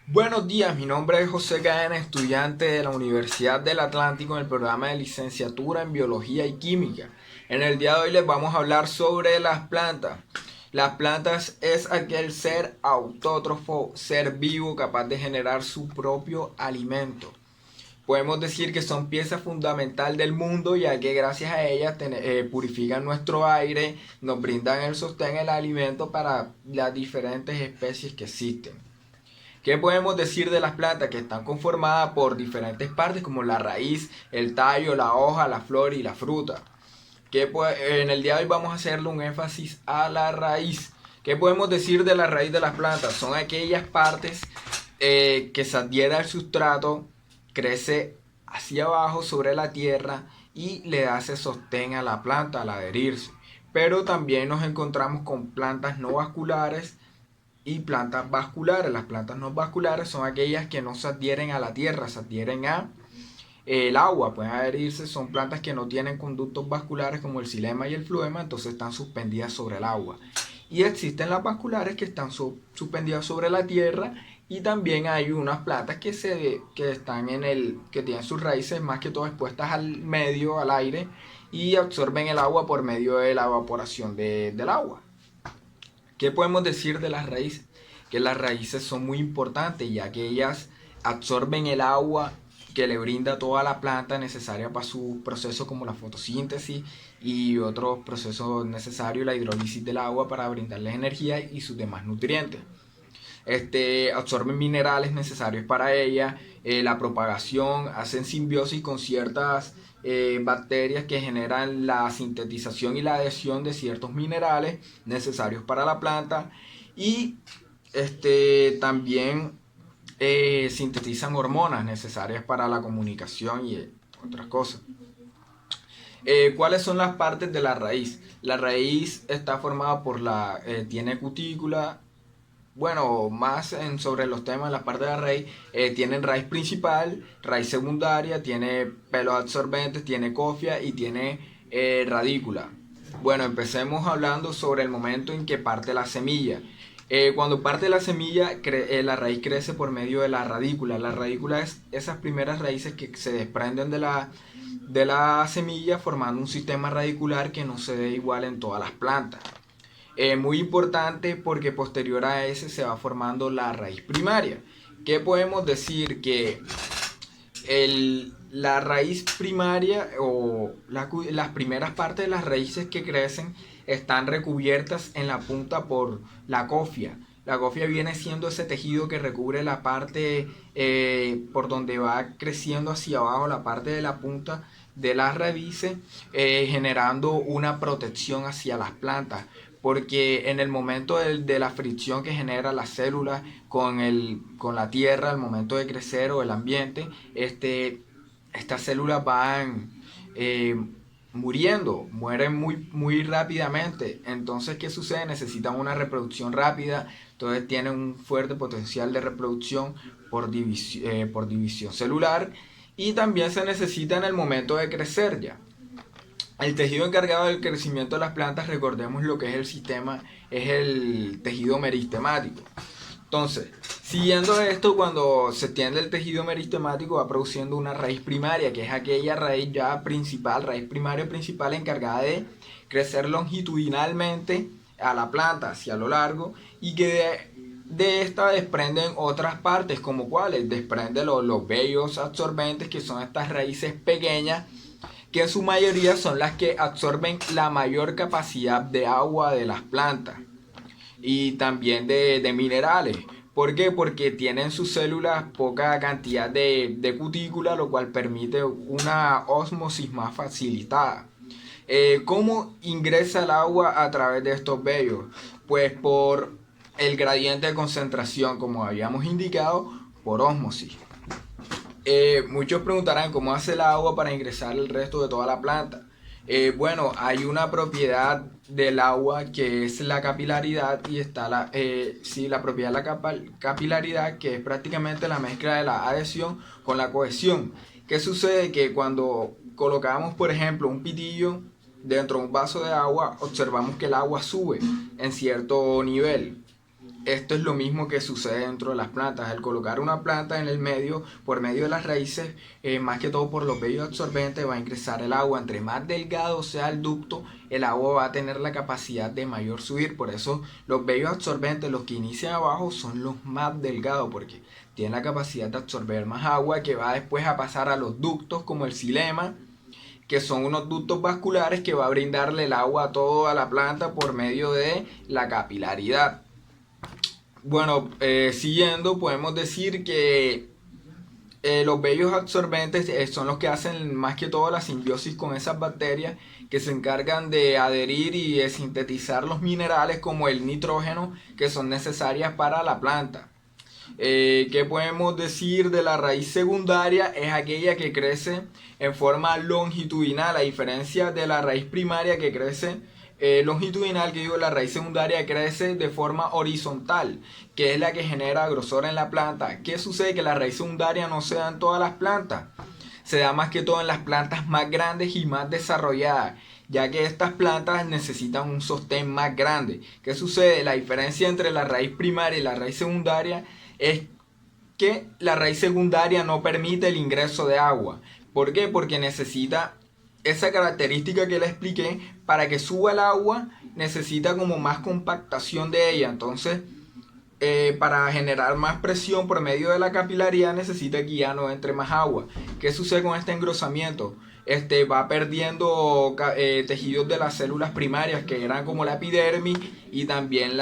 Buenos días, mi nombre es José Cadena, estudiante de la Universidad del Atlántico en el programa de licenciatura en Biología y Química. En el día de hoy les vamos a hablar sobre las plantas. Las plantas es aquel ser autótrofo, ser vivo capaz de generar su propio alimento. Podemos decir que son pieza fundamental del mundo, ya que gracias a ellas purifican nuestro aire, nos brindan el sostén, el alimento para las diferentes especies que existen. ¿Qué podemos decir de las plantas? Que están conformadas por diferentes partes como la raíz, el tallo, la hoja, la flor y la fruta. En el día de hoy vamos a hacerle un énfasis a la raíz. ¿Qué podemos decir de la raíz de las plantas? Son aquellas partes que se adhiere al sustrato, crece hacia abajo sobre la tierra y le da ese sostén a la planta al adherirse. Pero también nos encontramos con plantas no vasculares y plantas vasculares. Las plantas no vasculares son aquellas que no se adhieren a la tierra, se adhieren a el agua, pueden adherirse, son plantas que no tienen conductos vasculares como el xilema y el fluema, entonces están suspendidas sobre el agua. Y existen las vasculares que están suspendidas sobre la tierra, y también hay unas plantas que están que tienen sus raíces más que todo expuestas al medio, al aire, y absorben el agua por medio de la evaporación del agua. ¿Qué podemos decir de las raíces? Que las raíces son muy importantes, ya que ellas absorben el agua que le brinda toda la planta necesaria para su proceso, como la fotosíntesis y otros procesos necesarios, la hidrólisis del agua para brindarles energía y sus demás nutrientes. Absorben minerales necesarios para ella, la propagación, hacen simbiosis con ciertas bacterias que generan la sintetización y la adhesión de ciertos minerales necesarios para la planta, y también sintetizan hormonas necesarias para la comunicación y otras cosas. ¿Cuáles son las partes de la raíz? La raíz está formada tiene cutícula. Bueno, sobre los temas, la parte de la raíz, tienen raíz principal, raíz secundaria, tiene pelos absorbentes, tiene cofia y tiene radícula. Bueno, empecemos hablando sobre el momento en que parte la semilla. Cuando parte la semilla, la raíz crece por medio de la radícula. La radícula es esas primeras raíces que se desprenden de la semilla, formando un sistema radicular que no se ve igual en todas las plantas. Muy importante, porque posterior a ese se va formando la raíz primaria. ¿Qué podemos decir? Que la raíz primaria o las primeras partes de las raíces que crecen están recubiertas en la punta por la cofia. La cofia viene siendo ese tejido que recubre la parte por donde va creciendo hacia abajo, la parte de la punta de las raíces, generando una protección hacia las plantas, porque en el momento de la fricción que genera las células con la tierra al momento de crecer, o el ambiente, estas células van eh, mueren muy rápidamente. Entonces, ¿qué sucede? Necesitan una reproducción rápida, entonces tienen un fuerte potencial de reproducción por división celular, y también se necesita en el momento de crecer ya. El tejido encargado del crecimiento de las plantas, recordemos lo que es el sistema, es el tejido meristemático. Entonces, siguiendo esto, cuando se extiende el tejido meristemático, va produciendo una raíz primaria, que es aquella raíz ya principal, raíz primaria principal, encargada de crecer longitudinalmente a la planta hacia lo largo, y que de esta desprenden otras partes, como cuáles, desprende los vellos absorbentes, que son estas raíces pequeñas, que en su mayoría son las que absorben la mayor capacidad de agua de las plantas, y también de minerales. ¿Por qué? Porque tienen sus células poca cantidad de cutícula, lo cual permite una ósmosis más facilitada. ¿Cómo ingresa el agua a través de estos vellos? Pues por el gradiente de concentración, como habíamos indicado, por ósmosis. Muchos preguntarán cómo hace el agua para ingresar el resto de toda la planta. Bueno, hay una propiedad del agua que es la capilaridad, y está la propiedad de la capilaridad, que es prácticamente la mezcla de la adhesión con la cohesión. ¿Qué sucede? Que cuando colocamos, por ejemplo, un pitillo dentro de un vaso de agua, observamos que el agua sube en cierto nivel. esto es lo mismo que sucede dentro de las plantas. Al colocar una planta en el medio, por medio de las raíces, más que todo por los vellos absorbentes, va a ingresar el agua. Entre más delgado sea el ducto, el agua va a tener la capacidad de mayor subir. Por eso los vellos absorbentes, los que inician abajo, son los más delgados, porque tienen la capacidad de absorber más agua, que va después a pasar a los ductos como el xilema, que son unos ductos vasculares que va a brindarle el agua a toda la planta por medio de la capilaridad. Bueno, siguiendo, podemos decir que los vellos absorbentes son los que hacen más que todo la simbiosis con esas bacterias que se encargan de adherir y de sintetizar los minerales como el nitrógeno que son necesarias para la planta. ¿Qué podemos decir de la raíz secundaria? Es aquella que crece en forma longitudinal, a diferencia de la raíz primaria que crece longitudinal, que digo, la raíz secundaria crece de forma horizontal, que es la que genera grosor en la planta. ¿Qué sucede? Que la raíz secundaria no se da en todas las plantas, se da más que todo en las plantas más grandes y más desarrolladas, ya que estas plantas necesitan un sostén más grande. ¿Qué sucede? La diferencia entre la raíz primaria y la raíz secundaria es que la raíz secundaria no permite el ingreso de agua. ¿Por qué? Porque necesita esa característica que le expliqué. Para que suba el agua necesita como más compactación de ella. Entonces, para generar más presión por medio de la capilaridad necesita que ya no entre más agua. ¿Qué sucede con este engrosamiento? Va perdiendo tejidos de las células primarias, que eran como la epidermis y también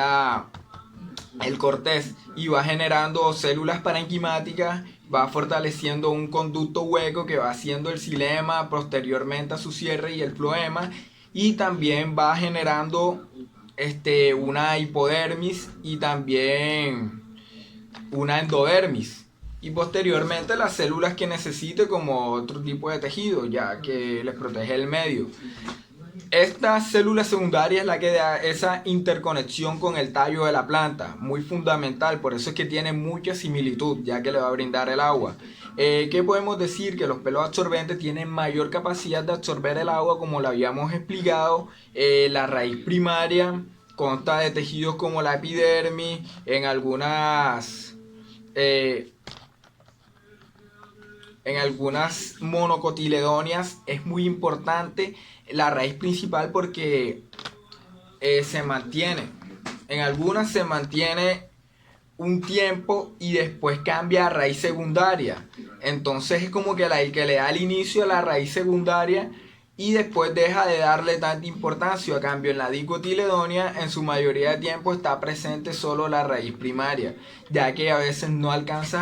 el cortez, y va generando células parenquimáticas, va fortaleciendo un conducto hueco que va haciendo el xilema posteriormente a su cierre y el floema, y también va generando una hipodermis y también una endodermis, y posteriormente las células que necesite como otro tipo de tejido, ya que les protege el medio. Esta célula secundaria es la que da esa interconexión con el tallo de la planta, muy fundamental, por eso es que tiene mucha similitud, ya que le va a brindar el agua. ¿Qué podemos decir? Que los pelos absorbentes tienen mayor capacidad de absorber el agua, como lo habíamos explicado. La raíz primaria consta de tejidos como la epidermis, en algunas monocotiledonias es muy importante la raíz principal, porque se mantiene, en algunas se mantiene un tiempo y después cambia a raíz secundaria. Entonces es como que el que le da el inicio a la raíz secundaria y después deja de darle tanta importancia. A cambio, en la dicotiledonia en su mayoría de tiempo está presente solo la raíz primaria, ya que a veces no alcanza